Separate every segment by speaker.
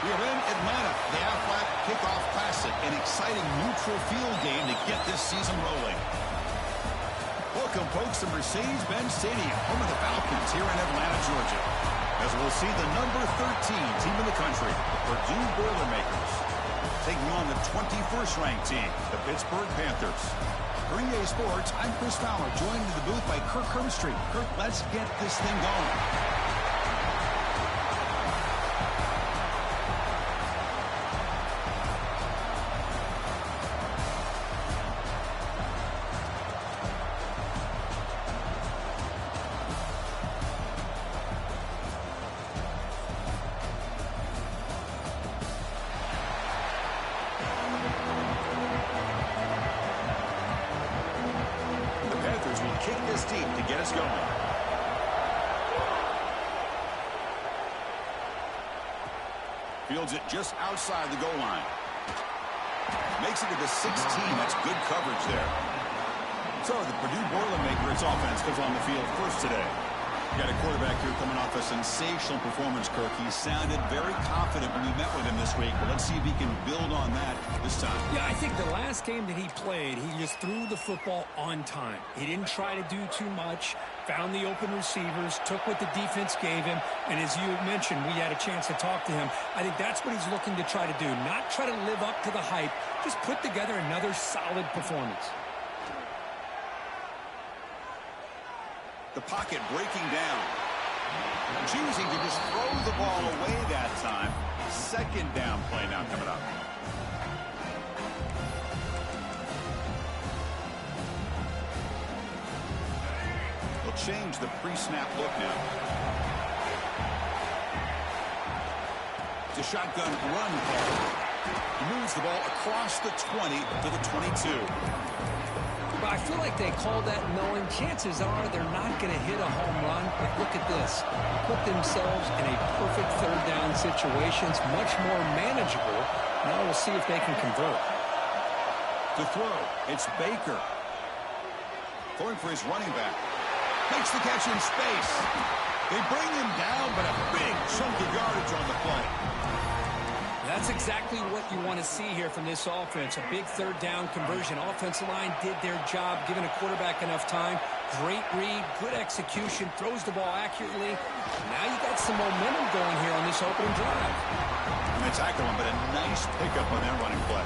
Speaker 1: We are in Atlanta, the Aflac Kickoff Classic, an exciting neutral field game to get this season rolling. Welcome, folks, to Mercedes-Benz Stadium, home of the Falcons here in Atlanta, Georgia. As we'll see the number 13 team in the country, the Purdue Boilermakers, taking on the 21st ranked team, the Pittsburgh Panthers. For EA Sports, I'm Chris Fowler, joined in the booth by Kirk Herbstreit. Kirk, let's get this thing going. Kick this deep to get us going. Fields it just outside the goal line. Makes it to the 16. That's good coverage there. So the Purdue Boilermakers offense comes on the field first today. Got a quarterback here coming off a sensational performance, Kirk. He sounded very confident when we met with him this week, but let's see if he can build on that this time.
Speaker 2: Yeah, I think the last game that he played, he just threw the football on time. He didn't try to do too much, found the open receivers, took what the defense gave him, and as you mentioned, we had a chance to talk to him. I think that's what he's looking to try to do, not try to live up to the hype, just put together another solid performance.
Speaker 1: The pocket breaking down. Choosing to just throw the ball away that time. Second down play now coming up. They'll change the pre-snap look now. It's a shotgun run call. He moves the ball across the 20 to the 22.
Speaker 2: But I feel like they called that knowing chances are they're not going to hit a home run. But look at this. Put themselves in a perfect third down situation. It's much more manageable. Now we'll see if they can convert.
Speaker 1: To throw, it's Baker. Going for his running back. Makes the catch in space. They bring him down, but a big chunk of yardage on the play.
Speaker 2: That's exactly what you want to see here from this offense. A big third down conversion. Offensive line did their job, giving a quarterback enough time. Great read, good execution, throws the ball accurately. Now you got some momentum going here on this opening drive.
Speaker 1: And they tackle him, but a nice pickup on that running play.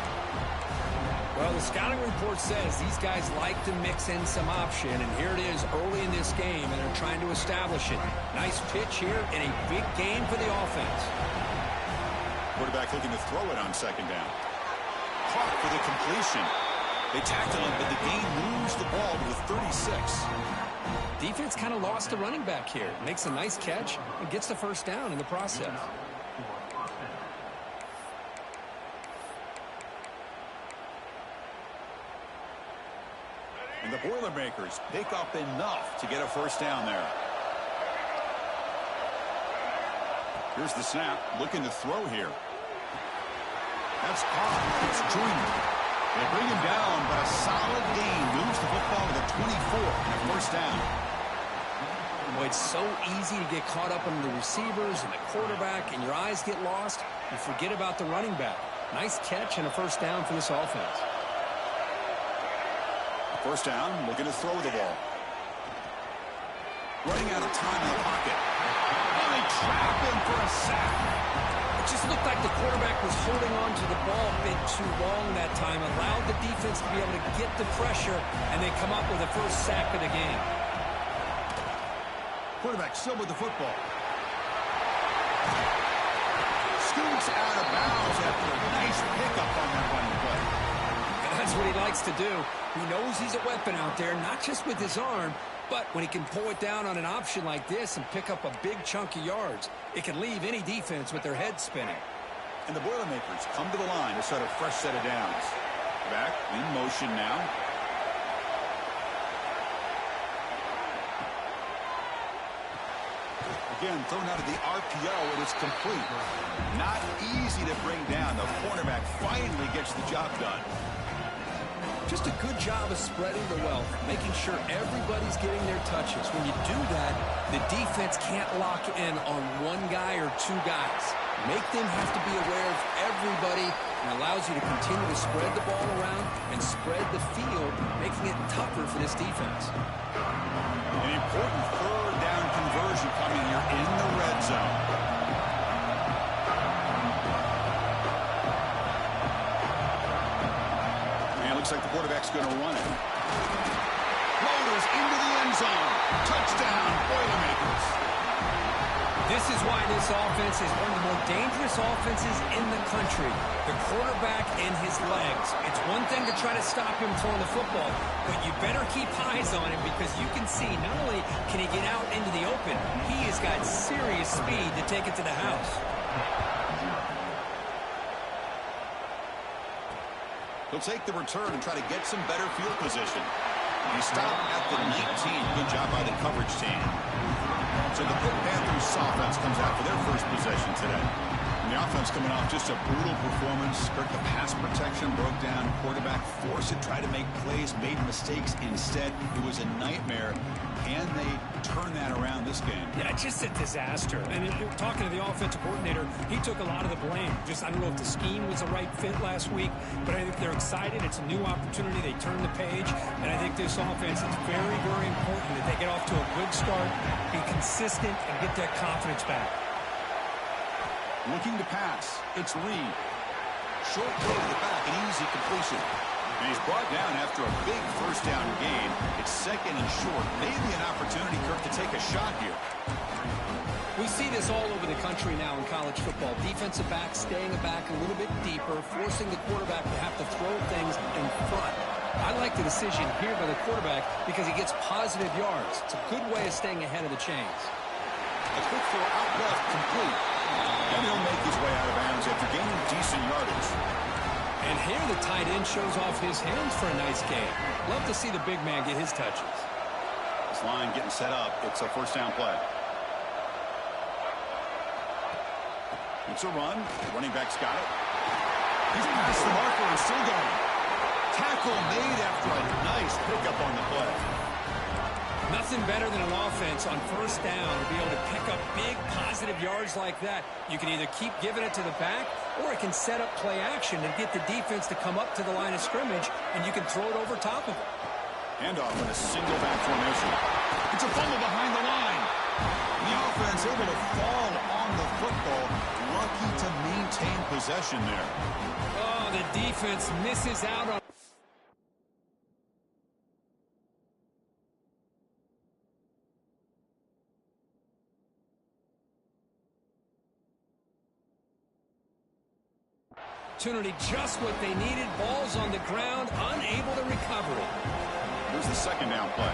Speaker 2: Well, the scouting report says these guys like to mix in some option, and here it is early in this game, and they're trying to establish it. Nice pitch here in a big game for the offense.
Speaker 1: Quarterback looking to throw it on second down. Caught for the completion. They tackle him, but the game moves the ball to the 36.
Speaker 2: Defense kind of lost the running back here. Makes a nice catch and gets the first down in the process.
Speaker 1: And the Boilermakers pick up enough to get a first down there. Here's the snap. Looking to throw here. That's caught. It's Junior. They bring him down, but a solid gain moves the football to the 24 and a first down.
Speaker 2: Boy, it's so easy to get caught up in the receivers and the quarterback, and your eyes get lost. You forget about the running back. Nice catch and a first down for this offense.
Speaker 1: First down, looking to throw the ball. Running out of time in the pocket. And they trap him for a sack.
Speaker 2: It just looked like the quarterback was holding on to the ball a bit too long that time, allowed the defense to be able to get the pressure, and they come up with the first sack of the game.
Speaker 1: Quarterback still with the football. Scoots out of bounds after a nice pickup on that running play.
Speaker 2: And that's what he likes to do. He knows he's a weapon out there, not just with his arm, but when he can pull it down on an option like this and pick up a big chunk of yards, it can leave any defense with their head spinning.
Speaker 1: And the Boilermakers come to the line to start a fresh set of downs. Back in motion now. Again, thrown out of the RPO, it is complete. Not easy to bring down. The cornerback finally gets the job done.
Speaker 2: Just a good job of spreading the wealth, making sure everybody's getting their touches. When you do that, the defense can't lock in on one guy or two guys. Make them have to be aware of everybody, and allows you to continue to spread the ball around and spread the field, making it tougher for this defense.
Speaker 1: An important third down conversion coming here in the red zone. And it looks like the quarterback's going to run it. Floaters into the end zone. Touchdown, Boilermakers.
Speaker 2: This is why this offense is one of the more dangerous offenses in the country. The quarterback and his legs. It's one thing to try to stop him throwing the football, but you better keep eyes on him because you can see not only can he get out into the open, he has got serious speed to take it to the house.
Speaker 1: He'll take the return and try to get some better field position. He stopped at the 19. Good job by the coverage team. So the Pitt Panthers offense comes out for their first possession today. And the offense coming off just a brutal performance. Kirk, the pass protection broke down. Quarterback forced it, tried to make plays, made mistakes instead. It was a nightmare. And they turned that around this game.
Speaker 2: Yeah, just a disaster. And talking to the offensive coordinator, he took a lot of the blame. I don't know if the scheme was the right fit last week, but I think they're excited. It's a new opportunity. They turn the page. And I think this offense is very, very important that they get off to a good start, be consistent, and get that confidence back.
Speaker 1: Looking to pass. It's Reed. Short throw to the back, an easy completion. And he's brought down after a big first down gain. It's second and short. Maybe an opportunity, Kirk, to take a shot here.
Speaker 2: We see this all over the country now in college football. Defensive backs staying back a little bit deeper, forcing the quarterback to have to throw things in front. I like the decision here by the quarterback because he gets positive yards. It's a good way of staying ahead of the chains.
Speaker 1: A quick throw out left, complete. And he'll make his way out of bounds after gaining decent yardage.
Speaker 2: And here the tight end shows off his hands for a nice game. Love to see the big man get his touches.
Speaker 1: This line getting set up. It's a first down play. It's a run. The running back's got it. He's past the marker and still going. Tackle made after a nice pickup on the play.
Speaker 2: Nothing better than an offense on first down to be able to pick up big positive yards like that. You can either keep giving it to the back, or it can set up play action and get the defense to come up to the line of scrimmage, and you can throw it over top of it.
Speaker 1: Handoff in a single back formation. It's a fumble behind the line. The offense able to fall on the football. Lucky to maintain possession there.
Speaker 2: Oh, the defense misses out on... opportunity, just what they needed. Ball's on the ground, unable to recover it.
Speaker 1: Here's the second down play.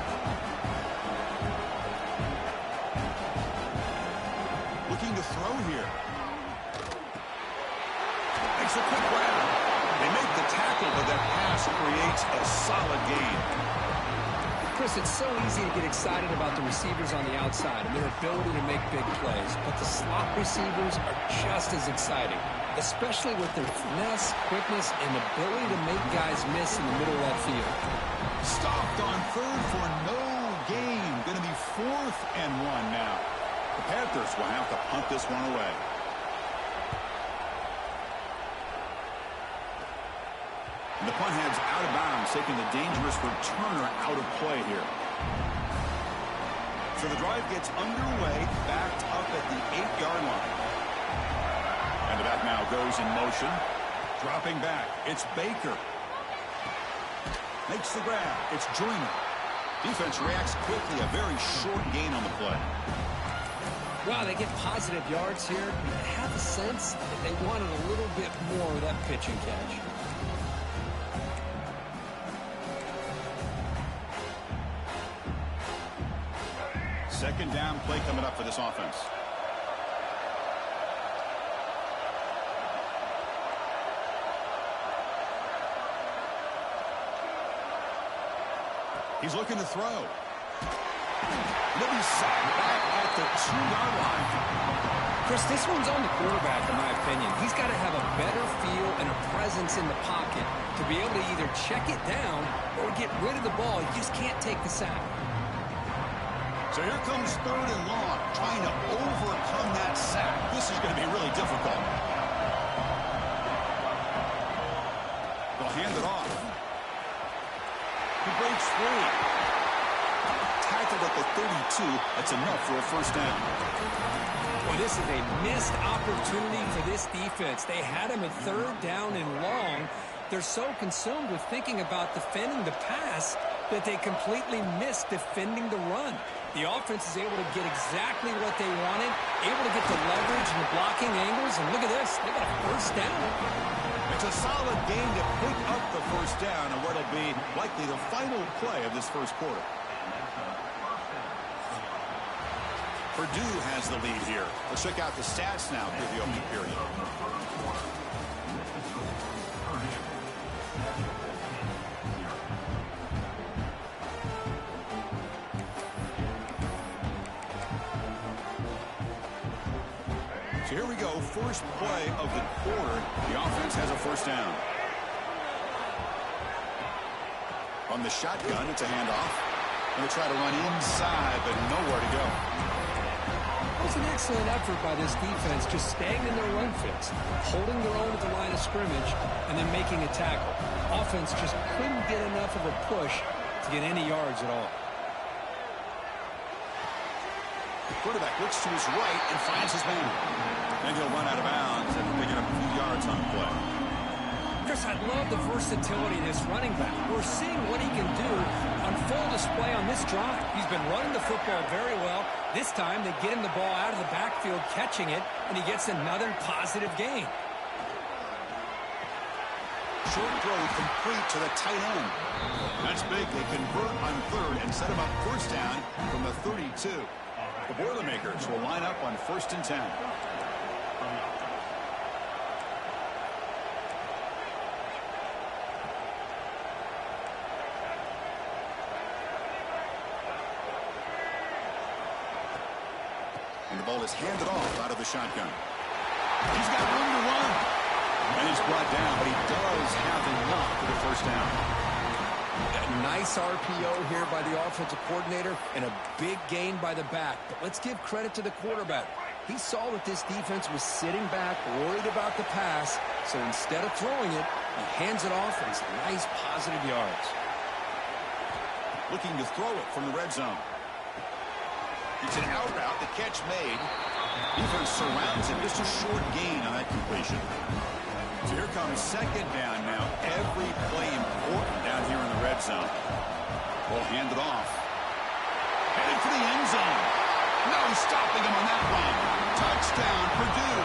Speaker 1: Looking to throw here. Makes a quick grab. They make the tackle, but that pass creates a solid gain.
Speaker 2: Chris, it's so easy to get excited about the receivers on the outside and their ability to make big plays, but the slot receivers are just as exciting, especially with their finesse, quickness, and ability to make guys miss in the middle of that field.
Speaker 1: Stopped on third for no gain. Going to be 4th and 1 now. The Panthers will have to punt this one away. And the punt heads out of bounds, taking the dangerous returner out of play here. So the drive gets underway, backed up at the 8-yard line. And the back now goes in motion. Dropping back. It's Baker. Makes the grab. It's Joyner. Defense reacts quickly. A very short gain on the play.
Speaker 2: Wow, they get positive yards here. I have a sense that they wanted a little bit more of that pitch and catch.
Speaker 1: Second down play coming up for this offense. He's looking to throw. He'll be sacked back at the 2-yard line.
Speaker 2: Chris, this one's on the quarterback, in my opinion. He's got to have a better feel and a presence in the pocket to be able to either check it down or get rid of the ball. He just can't take the sack.
Speaker 1: So here comes 3rd and long, trying to overcome that sack. This is going to be really difficult. They'll hand it off. He breaks free. Tackled at the 32. That's enough for a first down.
Speaker 2: Well, this is a missed opportunity for this defense. They had him at 3rd down and long. They're so consumed with thinking about defending the pass that they completely missed defending the run. The offense is able to get exactly what they wanted, able to get the leverage and the blocking angles, and look at this. They got a first down.
Speaker 1: It's a solid game to pick up the first down and what'll be likely the final play of this first quarter. Purdue has the lead here. Let's check out the stats now for the opening period. So here we go. First play of the quarter. The offense has a first down. On the shotgun, it's a handoff. Going to try to run inside, but nowhere to go.
Speaker 2: It was an excellent effort by this defense, just staying in their run fits, holding their own at the line of scrimmage, and then making a tackle. Offense just couldn't get enough of a push to get any yards at all.
Speaker 1: The quarterback looks to his right and finds his man. Then he'll run out of bounds and picking up a few yards on the play.
Speaker 2: Chris, I love the versatility of this running back. We're seeing what he can do on full display on this drive. He's been running the football very well. This time, they get him the ball out of the backfield, catching it, and he gets another positive gain.
Speaker 1: Short throw complete to the tight end. That's big. They convert on 3rd and set him up first down from the 32. The Boilermakers will line up on 1st and 10. And the ball is handed off out of the shotgun. He's got room to run. And he's brought down, but he does have enough for the first down.
Speaker 2: A nice RPO here by the offensive coordinator and a big gain by the back. But let's give credit to the quarterback. He saw that this defense was sitting back, worried about the pass. So instead of throwing it, he hands it off and some nice positive yards.
Speaker 1: Looking to throw it from the red zone. It's an out route, the catch made. Defense surrounds him, just a short gain on that completion. So here comes 2nd down now. Every play important down here in the red zone. Ball handed off. Headed for the end zone. No stopping him on that one. Touchdown, Purdue.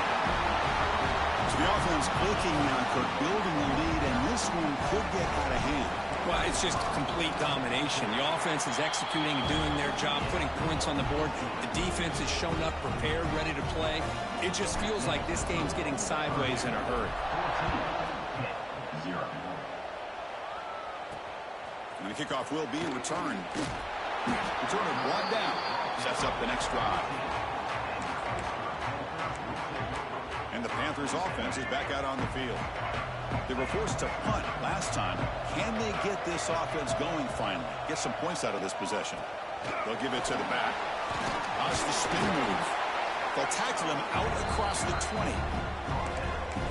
Speaker 1: So the offense looking now toward building the lead, and this one could get out of hand.
Speaker 2: Well, it's just complete domination. The offense is executing and doing their job, putting points on the board. The defense has shown up prepared, ready to play. It just feels like this game's getting sideways in a hurry.
Speaker 1: And the kickoff will be returned. Returner brought down. Sets up the next drive. And the Panthers offense is back out on the field. They were forced to punt last time. Can they get this offense going finally? Get some points out of this possession. They'll give it to the back. How's the spin move? They'll tackle him out across the 20.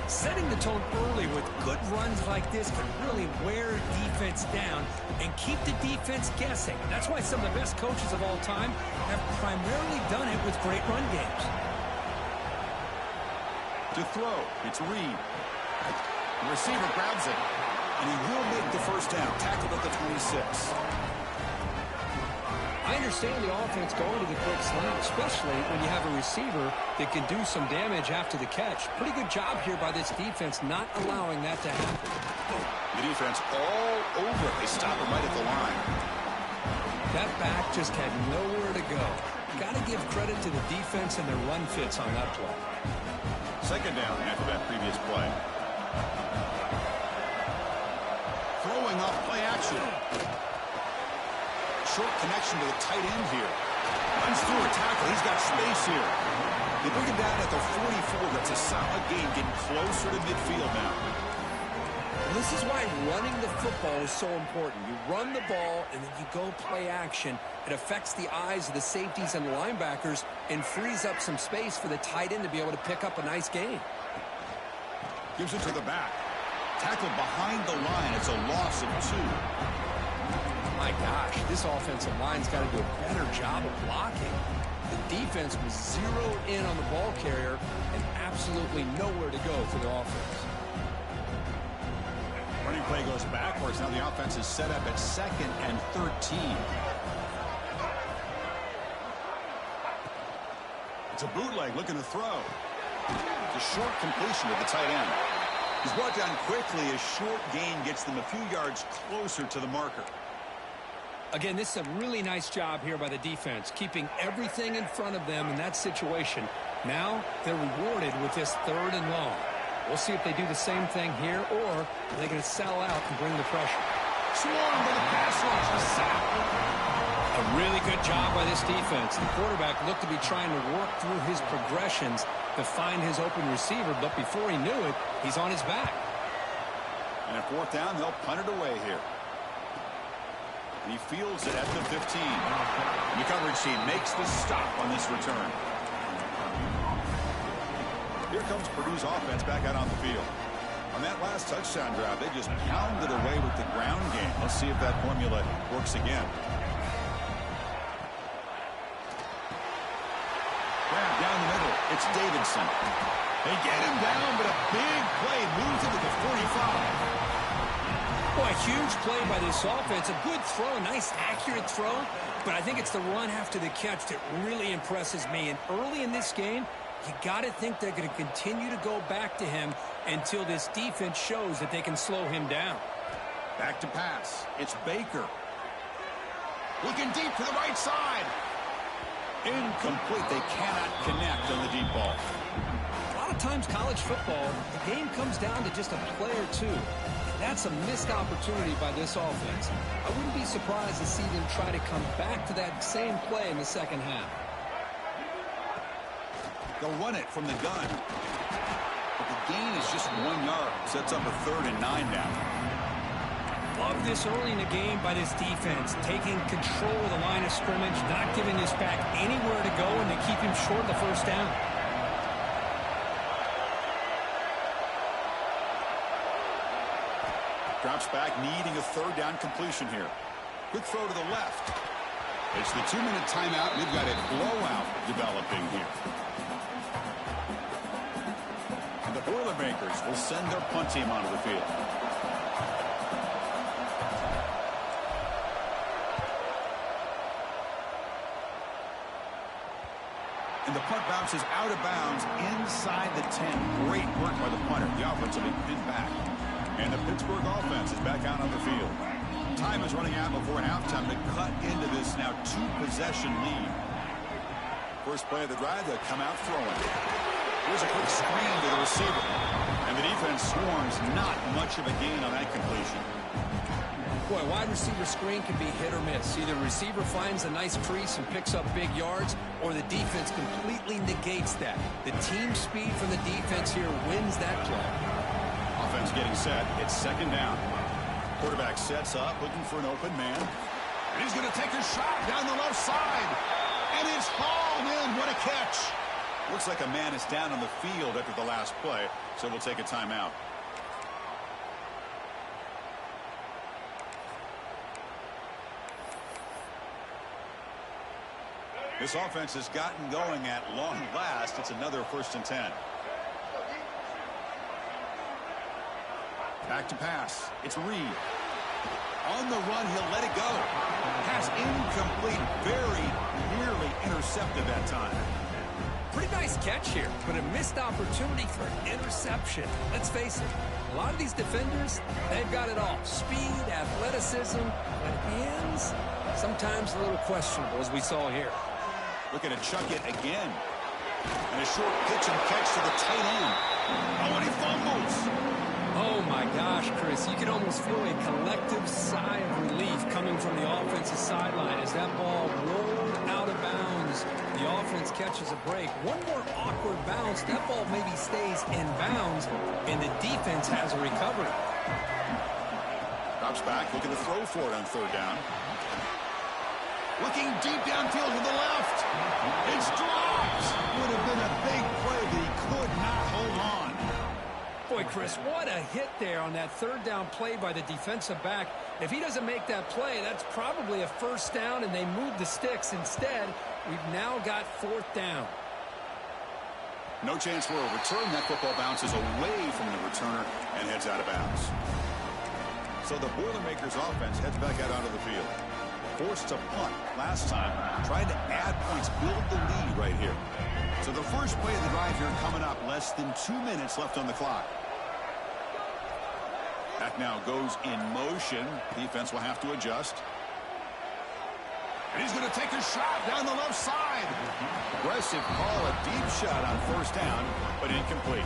Speaker 2: Setting the tone early with good runs like this can really wear defense down and keep the defense guessing. That's why some of the best coaches of all time have primarily done it with great run games.
Speaker 1: To throw, it's Reed. The receiver grabs it, and he will make the first down. Tackled at the 26.
Speaker 2: I understand the offense going to the quick slant, especially when you have a receiver that can do some damage after the catch. Pretty good job here by this defense not allowing that to happen.
Speaker 1: The defense all over it. They stop him right at the line.
Speaker 2: That back just had nowhere to go. Got to give credit to the defense and their run fits on that play.
Speaker 1: 2nd down after that previous play. Throwing off play action. Short connection to the tight end here. Runs through a tackle. He's got space here. They bring him down at the 44. That's a solid gain, getting closer to midfield now.
Speaker 2: This is why running the football is so important. You run the ball, and then you go play action. It affects the eyes of the safeties and the linebackers and frees up some space for the tight end to be able to pick up a nice gain.
Speaker 1: Gives it to the back. Tackled behind the line. It's a loss of 2.
Speaker 2: My gosh, this offensive line's got to do a better job of blocking. The defense was zeroed in on the ball carrier and absolutely nowhere to go for the offense.
Speaker 1: Running play goes backwards. Now the offense is set up at 2nd and 13. It's a bootleg looking to throw. It's a short completion to the tight end. He's brought down quickly. A short gain gets them a few yards closer to the marker.
Speaker 2: Again, this is a really nice job here by the defense, keeping everything in front of them in that situation. Now they're rewarded with this 3rd and long. We'll see if they do the same thing here, or are they going to sell out and bring the pressure.
Speaker 1: Swarmed by the pass rush. A sack.
Speaker 2: A really good job by this defense. The quarterback looked to be trying to work through his progressions to find his open receiver, but before he knew it, he's on his back.
Speaker 1: And at 4th down, they'll punt it away here. And he fields it at the 15. And the coverage team makes the stop on this return. Here comes Purdue's offense back out on the field. On that last touchdown drive, they just pounded away with the ground game. Let's see if that formula works again. Grab down the middle. It's Davidson. They get him down, but a big play moves into the 45.
Speaker 2: Boy, a huge play by this offense. A good throw, a nice accurate throw. But I think it's the run after the catch that really impresses me. And early in this game, you got to think they're going to continue to go back to him until this defense shows that they can slow him down.
Speaker 1: Back to pass. It's Baker. Looking deep to the right side. Incomplete. They cannot connect on the deep ball.
Speaker 2: A lot of times college football, the game comes down to just a play or two. That's a missed opportunity by this offense. I wouldn't be surprised to see them try to come back to that same play in the second half.
Speaker 1: They'll run it from the gun. But the gain is just 1 yard. Sets up a 3rd and 9 now.
Speaker 2: Love this early in the game by this defense. Taking control of the line of scrimmage, not giving this back anywhere to go, and they keep him short of the 1st down.
Speaker 1: Drops back, needing a 3rd down completion here. Quick throw to the left. It's the 2-minute timeout. We've got a blowout developing here. And the Boilermakers will send their punt team onto the field. And the punt bounces out of bounds inside the 10. Great work by the punter. The offense will be pinned back. And the Pittsburgh offense is back out on the field. Time is running out before halftime to cut into this now 2-possession lead. First play of the drive, they'll come out throwing. Here's a quick screen to the receiver. And the defense swarms. Not much of a gain on that completion.
Speaker 2: Boy, wide receiver screen can be hit or miss. Either receiver finds a nice crease and picks up big yards, or the defense completely negates that. The team speed from the defense here wins that play.
Speaker 1: Offense getting set. It's 2nd down. Quarterback sets up, looking for an open man. And he's going to take a shot down the left side. And it's hauled in. What a catch. Looks like a man is down on the field after the last play, so we'll take a timeout. This offense has gotten going at long last. It's another 1st and 10. Back to pass. It's Reed. On the run, he'll let it go. Pass incomplete. Very nearly intercepted that time.
Speaker 2: Pretty nice catch here, but a missed opportunity for an interception. Let's face it, a lot of these defenders, they've got it all. Speed, athleticism, but at the ends, sometimes a little questionable, as we saw here.
Speaker 1: Looking to chuck it again. And a short pitch and catch to the tight end. Oh, and he fumbles.
Speaker 2: Oh, my gosh, Chris. You can almost feel a collective sigh of relief coming from the offensive sideline as that ball rolled out of bounds. The offense catches catches a break. One more awkward bounce. That ball maybe stays in bounds, and the defense has a recovery.
Speaker 1: Drops back, looking to throw for it on third down. Looking deep downfield to the left. It's dropped. Would have been a big play, but he could not hold on.
Speaker 2: Boy, Chris, what a hit there on that third down play by the defensive back. If he doesn't make that play, that's probably a first down, and they move the sticks. Instead, we've now got fourth down.
Speaker 1: No chance for a return. That football bounces away from the returner and heads out of bounds. So the Boilermakers offense heads back out onto the field. Forced to punt last time, trying to add points, build the lead right here. So the first play of the drive here coming up, less than 2 minutes left on the clock. That now goes in motion. Defense will have to adjust. And he's going to take a shot down the left side. Aggressive call, a deep shot on first down, but incomplete.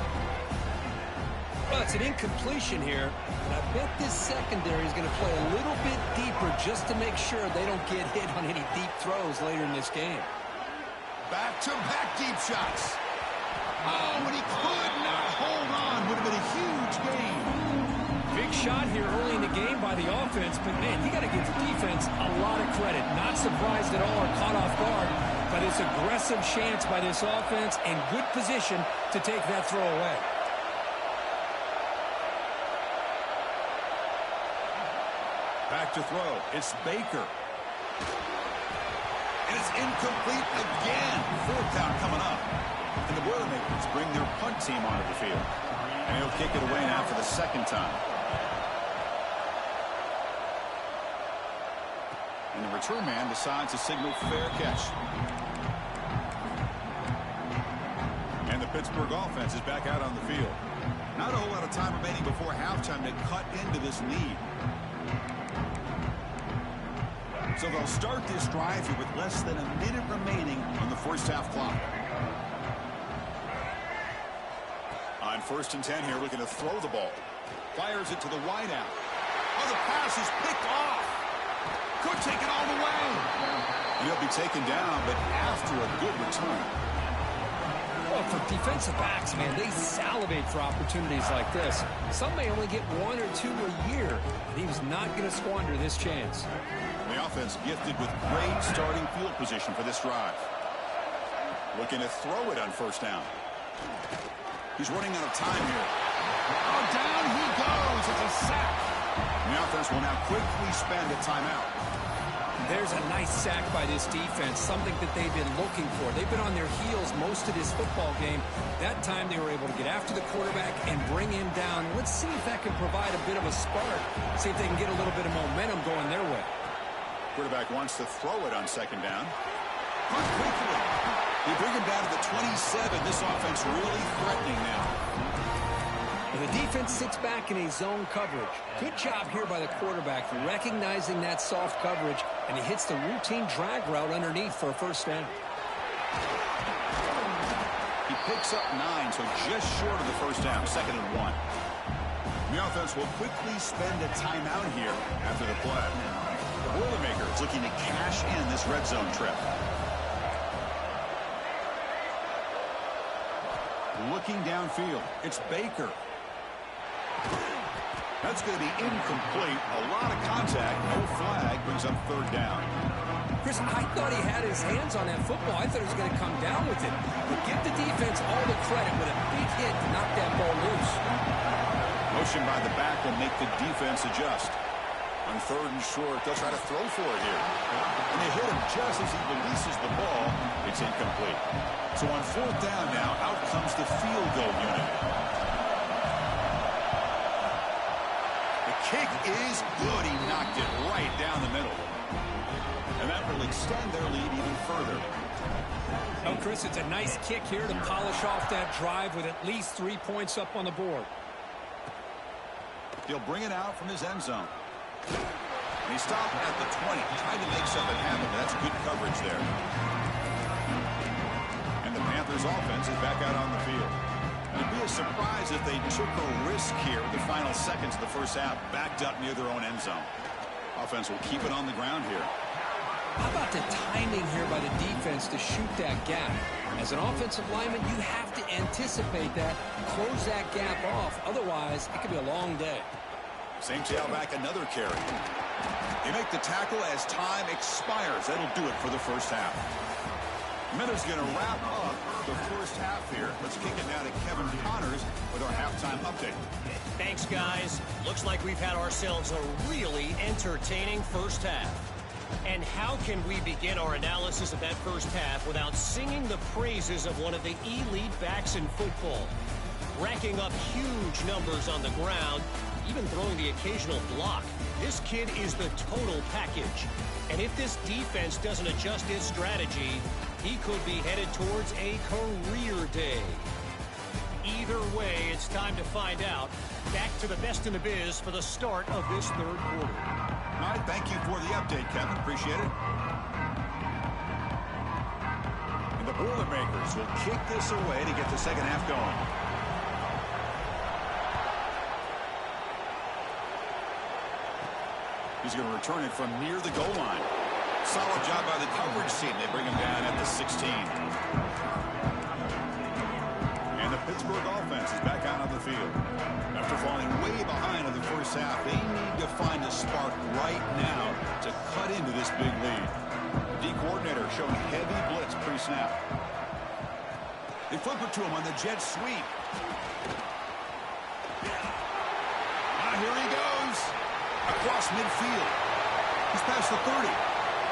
Speaker 2: Well, it's an incompletion here, and I bet this secondary is going to play a little bit deeper just to make sure they don't get hit on any deep throws later in this game.
Speaker 1: Back-to-back deep shots. Oh, and he could not hold on. Would have been a huge gain.
Speaker 2: Big shot here early in the game by the offense, but, man, you got to give the defense a lot of credit. Not surprised at all or caught off guard, but it's aggressive chance by this offense and good position to take that throw away.
Speaker 1: Back to throw. It's Baker. And it's incomplete again. Fourth down coming up. And the Boilermakers bring their punt team onto the field. And he'll kick it away now for the second time. And the return man decides to signal fair catch. And the Pittsburgh offense is back out on the field. Not a whole lot of time remaining before halftime to cut into this lead. So they'll start this drive here with less than a minute remaining on the first half clock. On 1st and 10 here, looking to throw the ball. Fires it to the wideout. Oh, the pass is picked off. Could take it all the way. And he'll be taken down, but after a good return.
Speaker 2: Well, for defensive backs, man, they salivate for opportunities like this. Some may only get 1 or 2 a year, and he was not going to squander this chance.
Speaker 1: The offense gifted with great starting field position for this drive. Looking to throw it on first down. He's running out of time here. Oh, down he goes. It's a sack. The offense will now quickly spend a timeout.
Speaker 2: There's a nice sack by this defense, something that they've been looking for. They've been on their heels most of this football game. That time they were able to get after the quarterback and bring him down. Let's see if that can provide a bit of a spark. See if they can get a little bit of momentum going their way.
Speaker 1: Quarterback wants to throw it on second down. Punt quickly. They bring him down to the 27. This offense really threatening now.
Speaker 2: And the defense sits back in a zone coverage. Good job here by the quarterback recognizing that soft coverage, and he hits the routine drag route underneath for a first down.
Speaker 1: He picks up 9, so just short of the first down, 2nd and 1. The offense will quickly spend a timeout here after the play. The Boilermakers looking to cash in this red zone trip. Looking downfield, it's Baker. That's going to be incomplete. A lot of contact, no flag, brings up 3rd down.
Speaker 2: Chris, I thought he had his hands on that football. I thought he was going to come down with it. But give the defense all the credit with a big hit to knock that ball loose.
Speaker 1: Motion by the back will make the defense adjust. On 3rd and short, they'll try to throw for it here. And they hit him just as he releases the ball. It's incomplete. So on 4th down now, out comes the field goal unit. The kick is good. He knocked it right down the middle. And that will extend their lead even further.
Speaker 2: Oh, Chris, it's a nice kick here to polish off that drive with at least 3 points up on the board.
Speaker 1: He'll bring it out from his end zone. And he stopped at the 20, trying to make something happen. That's good coverage there. And the Panthers offense is back out on the field. It'd be a surprise if they took a risk here in the final seconds of the first half, backed up near their own end zone. Offense will keep it on the ground here.
Speaker 2: How about the timing timing here by the defense to shoot that gap. As an offensive lineman, you have to anticipate that, close that gap off. Otherwise, it could be a long day.
Speaker 1: Same tailback, another carry. They make the tackle as time expires. That'll do it for the first half. Miller's going to wrap up the first half here. Let's kick it now to Kevin Connors with our halftime update.
Speaker 3: Thanks, guys. Looks like we've had ourselves a really entertaining first half. And how can we begin our analysis of that first half without singing the praises of one of the elite backs in football? Racking up huge numbers on the ground, even throwing the occasional block. This kid is the total package. And if this defense doesn't adjust its strategy, he could be headed towards a career day. Either way, it's time to find out. Back to the best in the biz for the start of this third quarter.
Speaker 1: All right, thank you for the update, Kevin. Appreciate it. And the Boilermakers will kick this away to get the second half going. He's going to return it from near the goal line. Solid job by the coverage team. They bring him down at the 16. And the Pittsburgh offense is back out on the field. After falling way behind in the first half, they need to find a spark right now to cut into this big lead. The D coordinator showing heavy blitz pre-snap. They flip it to him on the jet sweep. Now here he goes. Across midfield. He's past the 30.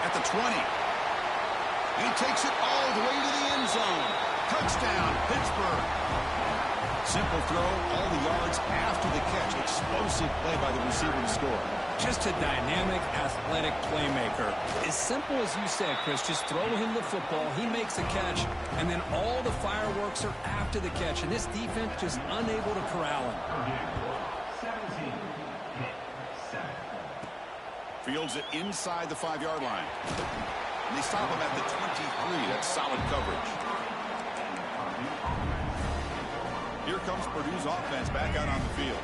Speaker 1: At the 20. And he takes it all the way to the end zone. Touchdown, Pittsburgh. Simple throw, all the yards after the catch. Explosive play by the receiver to score.
Speaker 2: Just a dynamic, athletic playmaker. As simple as you said, Chris, just throw him the football, he makes a catch, and then all the fireworks are after the catch. And this defense just unable to corral him.
Speaker 1: Fields it inside the 5-yard line. And they stop him at the 23. That's solid coverage. Here comes Purdue's offense back out on the field.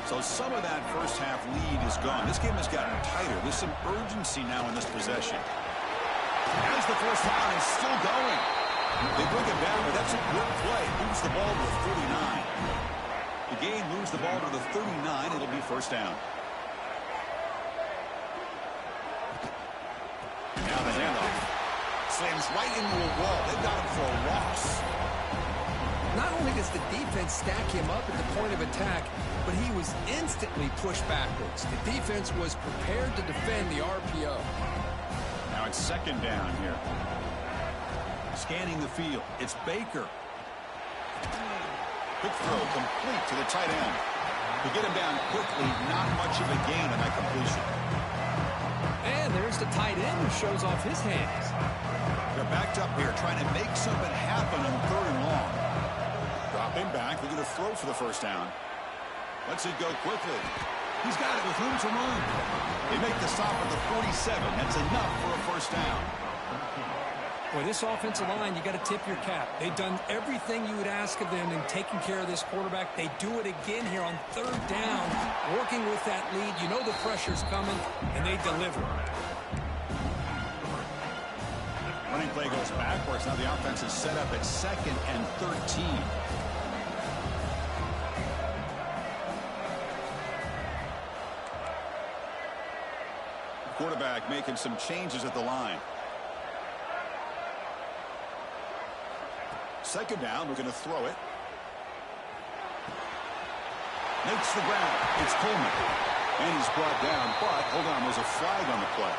Speaker 1: So some of that first half lead is gone. This game has gotten tighter. There's some urgency now in this possession. As the first down is still going. They bring him down, but that's a good play. Moves the ball to the 39. The gain moves the ball to the 39. It'll be first down. Now the handoff. Slams right into a wall. They've got him for a loss.
Speaker 2: Not only does the defense stack him up at the point of attack, but he was instantly pushed backwards. The defense was prepared to defend the RPO.
Speaker 1: Now it's second down here. Scanning the field. It's Baker. Quick throw complete to the tight end. To get him down quickly, not much of a gain on that completion.
Speaker 2: And there's the tight end who shows off his hands.
Speaker 1: They're backed up here trying to make something happen on third and long. Drop him back. They're going to throw for the first down. Lets it go quickly. He's got it with room to run. They make the stop at the 47. That's enough for a first down.
Speaker 2: Boy, this offensive line, you got to tip your cap. They've done everything you would ask of them in taking care of this quarterback. They do it again here on third down, working with that lead. You know the pressure's coming, and they deliver.
Speaker 1: Running play goes backwards. Now the offense is set up at 2nd and 13. Quarterback making some changes at the line. Second down, we're going to throw it. Makes the ground. It's Coleman. And he's brought down, but hold on, there's a flag on the play.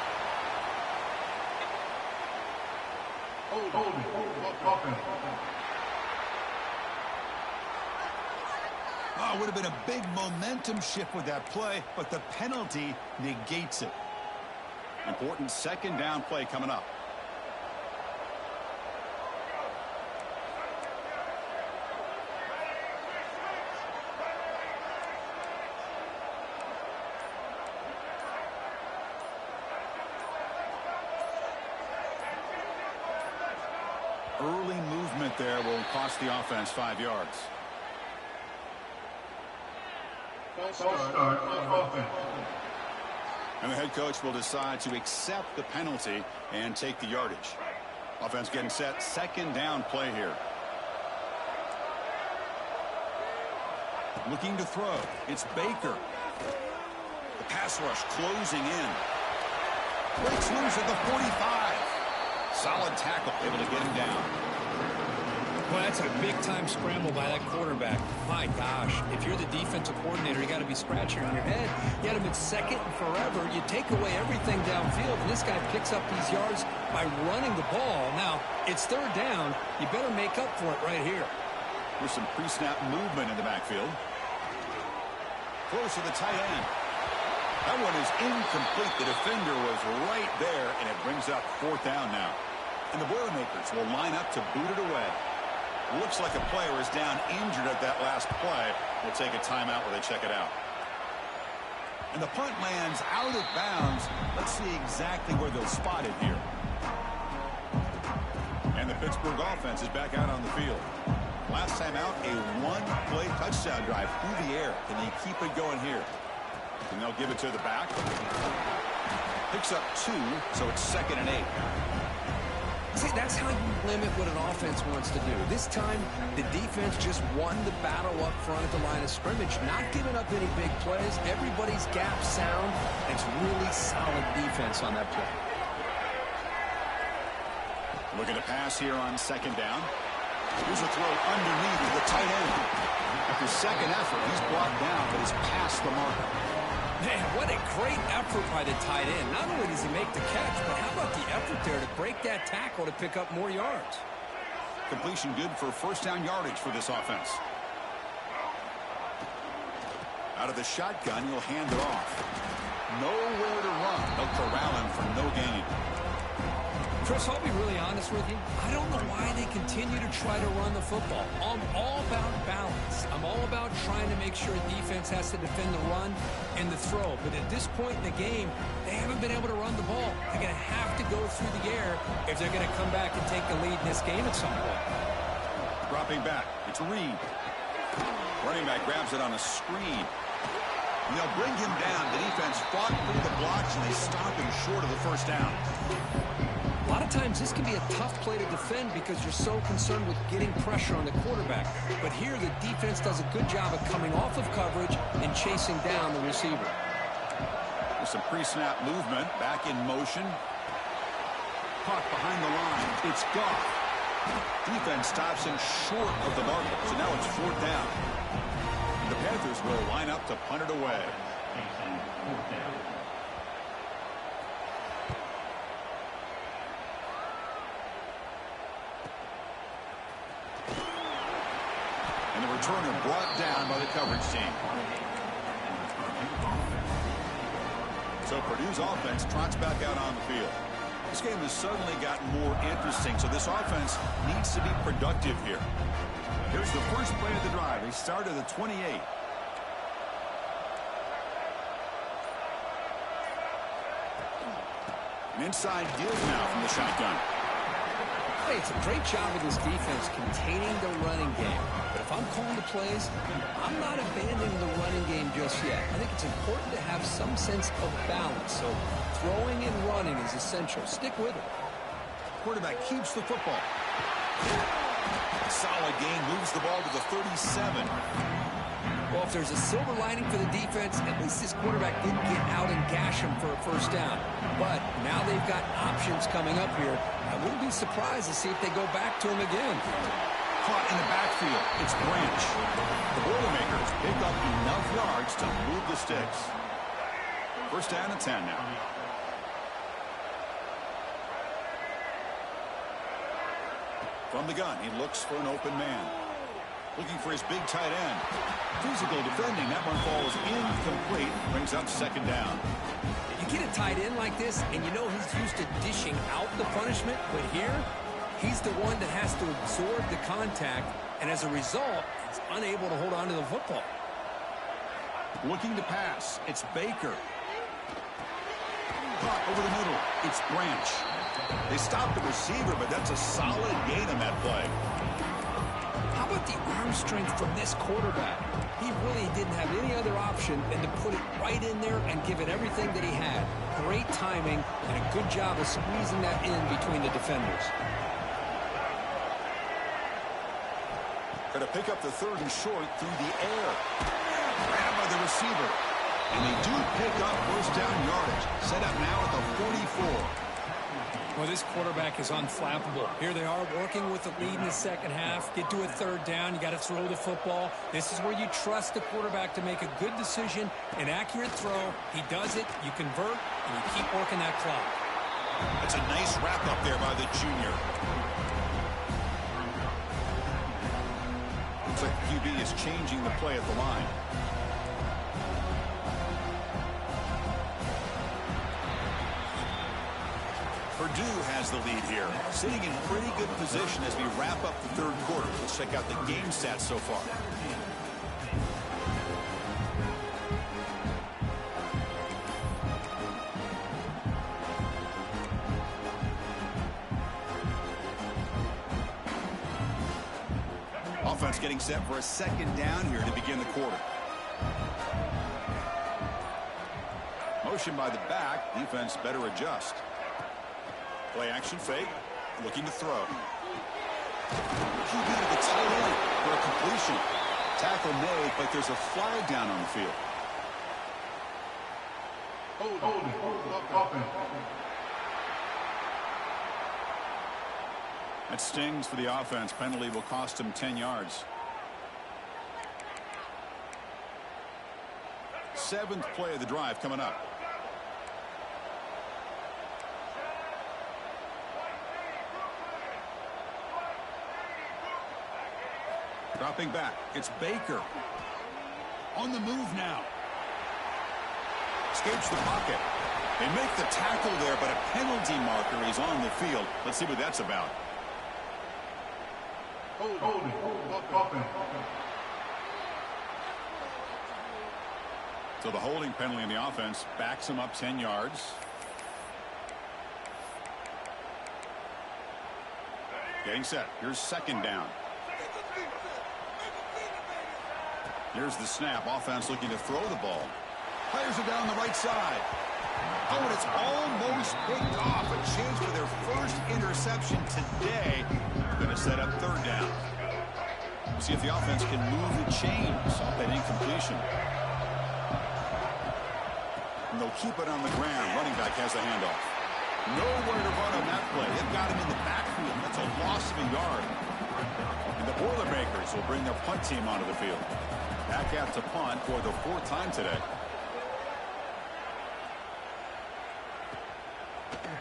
Speaker 1: Oh, it would have been a big momentum shift with that play, but the penalty negates it. Important second down play coming up. Early movement there will cost the offense 5 yards. And the head coach will decide to accept the penalty and take the yardage. Offense getting set. Second down play here. Looking to throw. It's Baker. The pass rush closing in. Breaks loose at the 45. Solid tackle. Able to get him down.
Speaker 2: Well, that's a big-time scramble by that quarterback. My gosh, if you're the defensive coordinator, you got to be scratching your head. You had him at second and forever. You take away everything downfield, and this guy picks up these yards by running the ball. Now, it's third down. You better make up for it right here.
Speaker 1: There's some pre-snap movement in the backfield. Close to the tight end. That one is incomplete. The defender was right there, and it brings up fourth down now. And the Boilermakers will line up to boot it away. Looks like a player is down injured at that last play. We'll take a timeout while they check it out. And the punt lands out of bounds. Let's see exactly where they'll spot it here. And the Pittsburgh offense is back out on the field. Last time out, a one-play touchdown drive through the air. Can they keep it going here? And they'll give it to the back. Picks up 2, so it's 2nd and 8.
Speaker 2: See, that's how you limit what an offense wants to do. This time, the defense just won the battle up front at the line of scrimmage, not giving up any big plays. Everybody's gap sound. It's really solid defense on that play.
Speaker 1: Looking to pass here on second down. Here's a throw underneath the tight end. After second effort, he's brought down, but he's past the mark.
Speaker 2: Man, what a great effort by the tight end. Not only does he make the catch, but how about the effort there to break that tackle to pick up more yards?
Speaker 1: Completion good for first down yardage for this offense. Out of the shotgun, he'll hand it off. Nowhere to run. They'll corral him for no gain.
Speaker 2: Chris, I'll be really honest with you. I don't know why they continue to try to run the football. I'm all about balance. I'm all about trying to make sure defense has to defend the run and the throw. But at this point in the game, they haven't been able to run the ball. They're going to have to go through the air if they're going to come back and take the lead in this game at some point.
Speaker 1: Dropping back. It's Reed. Running back grabs it on a screen. And they'll bring him down. The defense fought through the blocks, and they stop him short of the first down.
Speaker 2: A lot of times this can be a tough play to defend because you're so concerned with getting pressure on the quarterback. But here the defense does a good job of coming off of coverage and chasing down the receiver.
Speaker 1: There's some pre-snap movement. Back in motion. Caught behind the line. It's Goff. Defense stops him short of the mark. So now it's fourth down. And the Panthers will line up to punt it away. Returner brought down by the coverage team. So Purdue's offense trots back out on the field. This game has suddenly gotten more interesting, so this offense needs to be productive here. Here's the first play of the drive. They start at the 28. An inside deal now from the shotgun.
Speaker 2: Hey, it's a great job of this defense containing the running game. But if I'm calling the plays, I'm not abandoning the running game just yet. I think it's important to have some sense of balance. So throwing and running is essential. Stick with it.
Speaker 1: Quarterback keeps the football. Solid gain, moves the ball to the 37.
Speaker 2: Well, if there's a silver lining for the defense, at least this quarterback didn't get out and gash him for a first down. But now they've got options coming up here. I wouldn't be surprised to see if they go back to him again.
Speaker 1: Caught in the backfield. It's Branch. The Boilermakers pick up enough yards to move the sticks. First down and 10 now. From the gun, he looks for an open man. Looking for his big tight end. Physical defending. That one falls incomplete. Brings up second down.
Speaker 2: You get a tight end like this, and you know he's used to dishing out the punishment. But here, he's the one that has to absorb the contact. And as a result, he's unable to hold on to the football.
Speaker 1: Looking to pass. It's Baker. Caught over the middle. It's Branch. They stopped the receiver, but that's a solid gain on that play. How
Speaker 2: How about the arm strength from this quarterback? He really didn't have any other option than to put it right in there and give it everything that he had. Great timing and a good job of squeezing that in between the defenders.
Speaker 1: Going to pick up the 3rd and short through the air. Grabbed by the receiver. And they do pick up first down yardage. Set up now at the 44.
Speaker 2: Well, this quarterback is unflappable. Here they are working with the lead in the second half. Get to a 3rd down. You got to throw the football. This is where you trust the quarterback to make a good decision, an accurate throw. He does it, you convert, and you keep working that clock.
Speaker 1: That's a nice wrap up there by the junior. Looks like QB is changing the play at the line. Purdue has the lead here, sitting in pretty good position as we wrap up the 3rd quarter. Let's check out the game stats so far. Offense getting set for a 2nd down here to begin the quarter. Motion by the back. Defense better adjust. Play action fake. Looking to throw. QB to the tight end for a completion. Tackle made, but there's a flag down on the field. That stings for the offense. Penalty will cost him 10 yards. 7th play of the drive coming up. Dropping back. It's Baker. On the move now. Escapes the pocket. They make the tackle there, but a penalty marker is on the field. Let's see what that's about. So the holding penalty in the offense backs him up 10 yards. Getting set. Here's 2nd down. Here's the snap. Offense looking to throw the ball. Players are down the right side. Oh, and it's almost picked off. A chance for their first interception today. Going to set up 3rd down. We'll see if the offense can move the chains off that incompletion. And they'll keep it on the ground. Running back has the handoff. Nowhere to run on that play. They've got him in the backfield. That's a loss of a yard. And the Boilermakers will bring their punt team onto the field. Back out to punt for the 4th time today.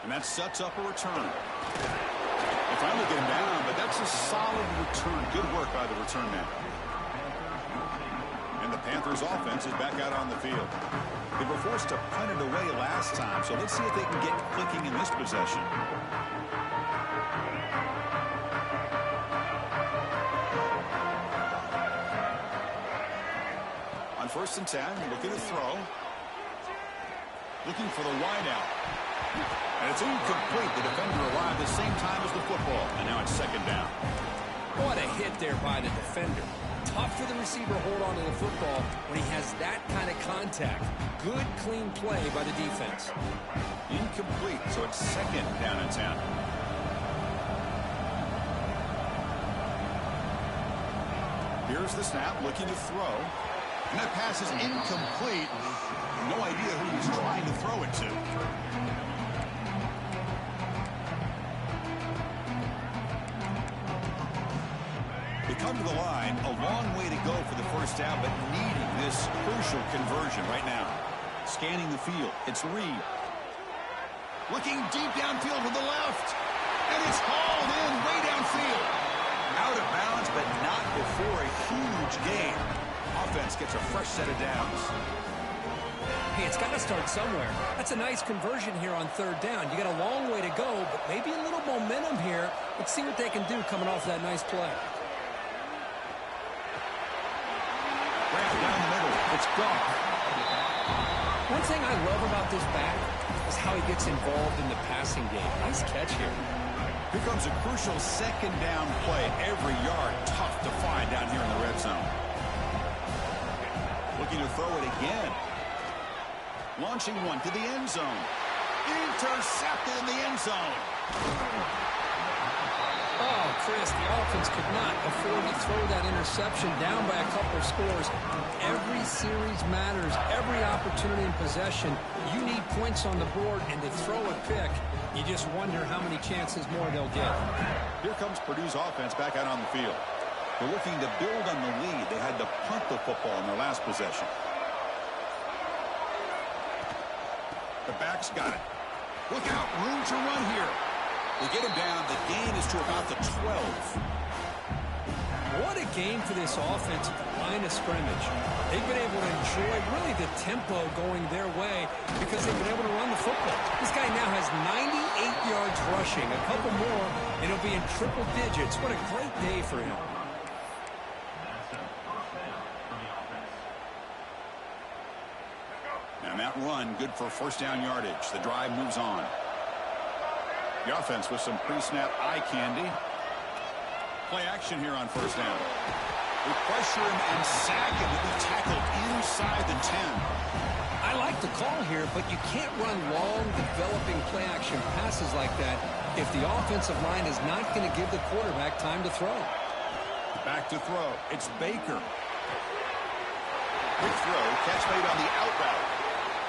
Speaker 1: And that sets up a return. They finally get him down, but that's a solid return. Good work by the return man. And the Panthers offense is back out on the field. They were forced to punt it away last time, so let's see if they can get clicking in this possession. On 1st and 10, looking to throw. Looking for the wideout. And it's incomplete. The defender arrived the same time as the football. And now it's 2nd down.
Speaker 2: What a hit there by the defender. Tough for the receiver to hold on to the football when he has that kind of contact. Good, clean play by the defense.
Speaker 1: Incomplete, so it's 2nd down and 10. Here's the snap, looking to throw. And that pass is incomplete. No idea who he's trying to throw it to. They come to the line, a long way to go for the 1st down, but needing this crucial conversion right now. Scanning the field, it's Reed. Looking deep downfield to the left. And it's hauled in way downfield. Out of bounds, but not before a huge gain. Offense gets a fresh set of downs.
Speaker 2: Hey, it's got to start somewhere. That's a nice conversion here on 3rd down. You got a long way to go, but maybe a little momentum here. Let's see what they can do coming off that nice play.
Speaker 1: Down the middle, it's gone.
Speaker 2: One thing I love about this back is how he gets involved in the passing game. Nice catch here.
Speaker 1: Here comes a crucial second down play. Every yard tough to find down here in the red zone. Looking to throw it again. Launching one to the end zone. Intercepted in the end zone.
Speaker 2: Oh, Chris, the offense could not afford to throw that interception down by a couple of scores. Every series matters. Every opportunity in possession. You need points on the board, and to throw a pick, you just wonder how many chances more they'll get.
Speaker 1: Here comes Purdue's offense back out on the field. They're looking to build on the lead. They had to punt the football in their last possession. The back's got it. Look out, room to run here. They get him down. The gain is to about the 12.
Speaker 2: What a game for this offense at the line of scrimmage. They've been able to enjoy really the tempo going their way because they've been able to run the football. This guy now has 98 yards rushing, a couple more, and he'll be in triple digits. What a great day for him.
Speaker 1: And that run, good for first down yardage. The drive moves on. The offense with some pre-snap eye candy. Play action here on first down. We pressure him and sack him to be tackled inside the 10.
Speaker 2: I like the call here, but you can't run long, developing play-action passes like that if the offensive line is not going to give the quarterback time to throw.
Speaker 1: Back to throw. It's Baker. Quick throw. Catch made on the out route.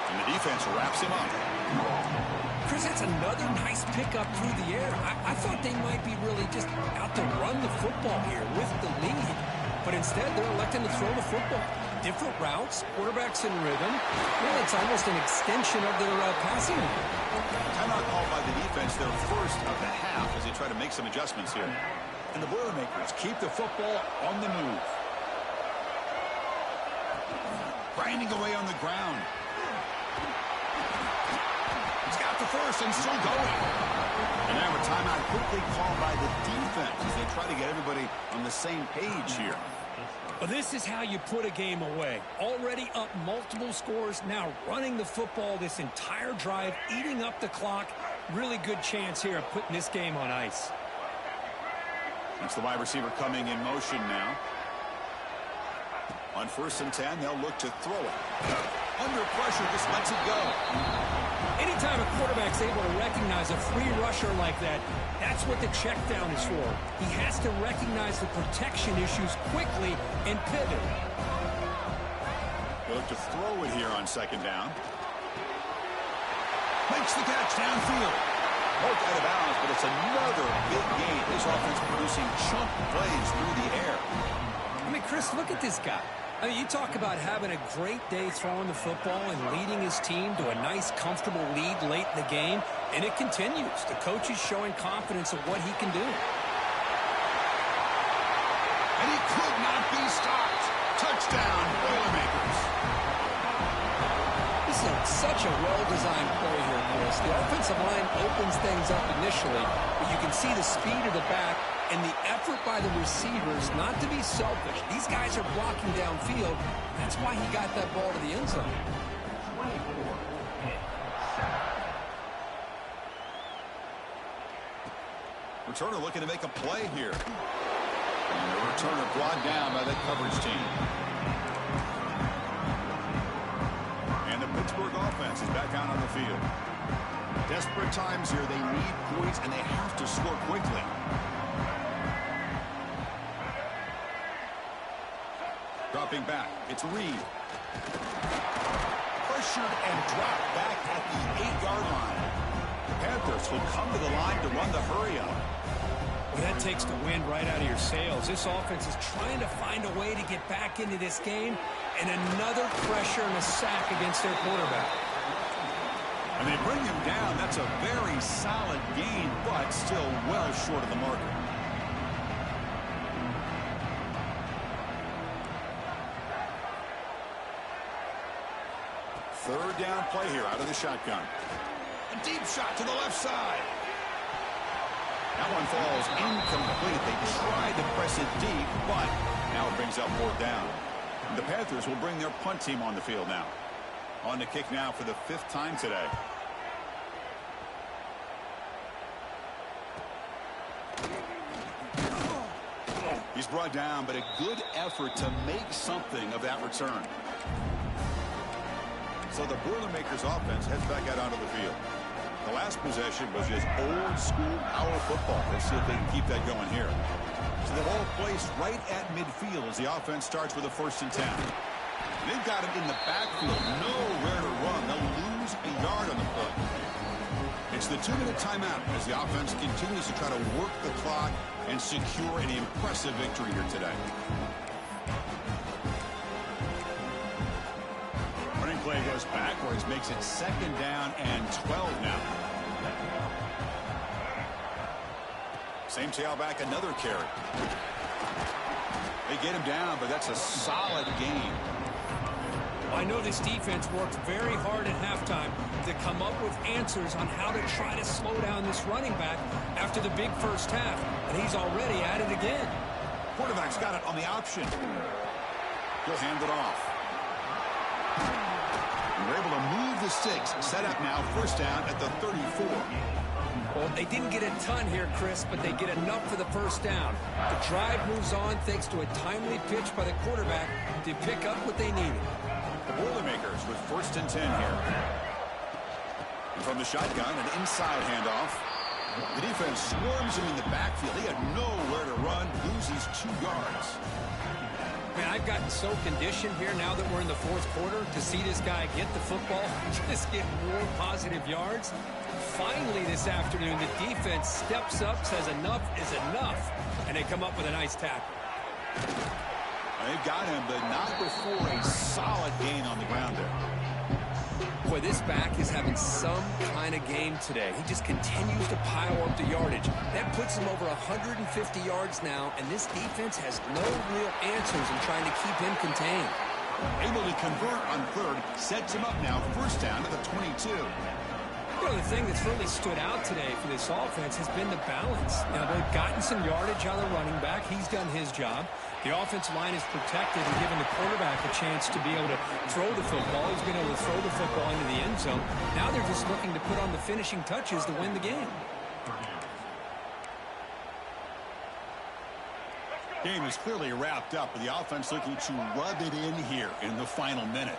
Speaker 1: And the defense wraps him up.
Speaker 2: Chris, that's another nice pickup through the air. I thought they might be really just out to run the football here with the lead. But instead, they're electing to throw the football. Different routes, quarterbacks in rhythm. Well, it's almost an extension of their passing.
Speaker 1: Timeout called by the defense, their first of the half, as they try to make some adjustments here. And the Boilermakers keep the football on the move. Grinding away on the ground. He's got the first and still going. And now a timeout quickly called by the defense as they try to get everybody on the same page here.
Speaker 2: Well, this is how you put a game away. Already up multiple scores, now running the football this entire drive, eating up the clock. Really good chance here of putting this game on ice.
Speaker 1: That's the wide receiver coming in motion now. On 1st and 10, they'll look to throw it. Under pressure, just lets it go.
Speaker 2: Anytime a quarterback's able to recognize a free rusher like that, that's what the check down is for. He has to recognize the protection issues quickly and pivot.
Speaker 1: They'll look to throw it here on 2nd down. Makes the catch downfield. Poked out of bounds, but it's another big gain. This offense producing chunk plays through the air.
Speaker 2: I mean, Chris, look at this guy. I mean, you talk about having a great day throwing the football and leading his team to a nice, comfortable lead late in the game, and it continues. The coach is showing confidence of what he can do.
Speaker 1: And he could not be stopped. Touchdown, Boilermakers.
Speaker 2: This is such a well-designed play here, Chris. The offensive line opens things up initially, but you can see the speed of the back and the effort by the receivers not to be selfish. These guys are blocking downfield. That's why he got that ball to the end zone.
Speaker 1: Returner looking to make a play here. And the returner brought down by that coverage team. And the Pittsburgh offense is back out on the field. Desperate times here. They need points, and they have to score quickly. Dropping back, it's Reed. Pressured and dropped back at the 8-yard line. The Panthers will come to the line to run the hurry-up.
Speaker 2: Well, that takes the wind right out of your sails. This offense is trying to find a way to get back into this game, and another pressure and a sack against their quarterback.
Speaker 1: And they bring him down. That's a very solid gain, but still well short of the marker. Third down play here out of the shotgun. A deep shot to the left side. That one falls incomplete. They tried to press it deep, but now it brings up 4th down. And the Panthers will bring their punt team on the field now. On the kick now for the 5th time today. He's brought down, but a good effort to make something of that return. So the Boilermakers offense heads back out onto the field. The last possession was just old school power football. Let's see if they can keep that going here. So the ball placed right at midfield as the offense starts with a 1st and 10. They've got him in the backfield, nowhere to run. They'll lose a yard on the play. It's the 2-minute timeout as the offense continues to try to work the clock and secure an impressive victory here today. Running play goes backwards, makes it 2nd down and 12 now. Same tailback, another carry. They get him down, but that's a solid gain.
Speaker 2: I know this defense worked very hard at halftime to come up with answers on how to try to slow down this running back after the big first half, and he's already at it again.
Speaker 1: Quarterback's got it on the option. He'll hand it off. And we're able to move the sticks. Set up now, 1st down at the 34.
Speaker 2: Well, they didn't get a ton here, Chris, but they get enough for the 1st down. The drive moves on thanks to a timely pitch by the quarterback to pick up what they needed.
Speaker 1: The Boilermakers with 1st and 10 here. And from the shotgun, an inside handoff. The defense swarms him in the backfield. He had nowhere to run, loses 2 yards.
Speaker 2: Man, I've gotten so conditioned here now that we're in the 4th quarter to see this guy get the football, just get more positive yards. Finally this afternoon, the defense steps up, says enough is enough, and they come up with a nice tackle.
Speaker 1: They've got him, but not before a solid gain on the ground there.
Speaker 2: Boy, this back is having some kind of game today. He just continues to pile up the yardage. That puts him over 150 yards now, and this defense has no real answers in trying to keep him contained.
Speaker 1: Able to convert on 3rd, sets him up now, 1st down to the 22.
Speaker 2: You know, the thing that's really stood out today for this offense has been the balance. Now, they've gotten some yardage on the running back. He's done his job. The offensive line is protected and giving the quarterback a chance to be able to throw the football. He's been able to throw the football into the end zone. Now they're just looking to put on the finishing touches to win the game.
Speaker 1: Game is clearly wrapped up, with the offense looking to rub it in here in the final minute.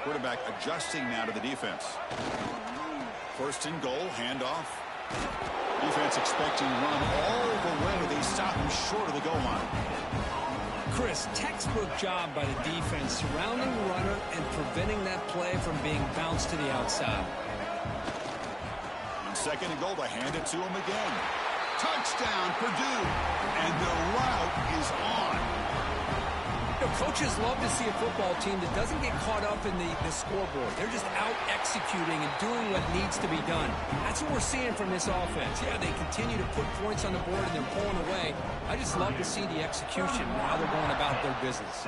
Speaker 1: Quarterback adjusting now to the defense. 1st and goal, handoff. Defense expecting run all the way. They stop him short of the goal line.
Speaker 2: Chris, textbook job by the defense surrounding the runner and preventing that play from being bounced to the outside.
Speaker 1: On 2nd and goal, they hand it to him again. Touchdown, Purdue. And the route is on.
Speaker 2: You know, coaches love to see a football team that doesn't get caught up in the scoreboard. They're just out executing and doing what needs to be done. That's what we're seeing from this offense. Yeah, they continue to put points on the board and they're pulling away. I just love to see the execution and how they're going about their business.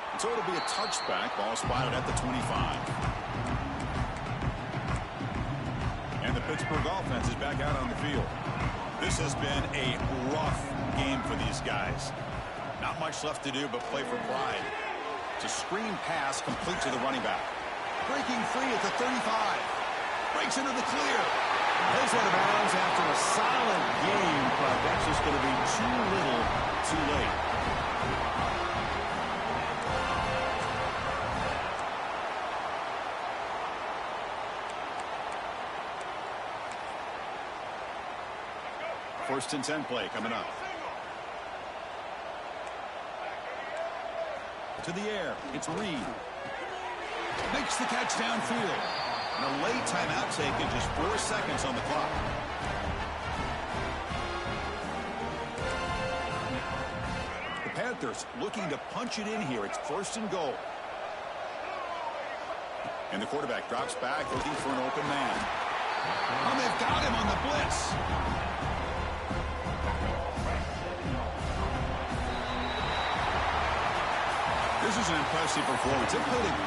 Speaker 1: And so it'll be a touchback. Ball spotted at the 25. And the Pittsburgh offense is back out on the field. This has been a rough game for these guys. Not much left to do but play for pride. It's a screen pass complete to the running back. Breaking free at the 35. Breaks into the clear. Goes out of bounds after a solid game, but that's just going to be too little, too late. First and 10 play coming up. To the air. It's Reed. Makes the catch downfield. And a late timeout taken, just 4 seconds on the clock. The Panthers looking to punch it in here. It's 1st and goal. And the quarterback drops back looking for an open man. Oh, they've got him on the blitz. This is an impressive performance. They played a good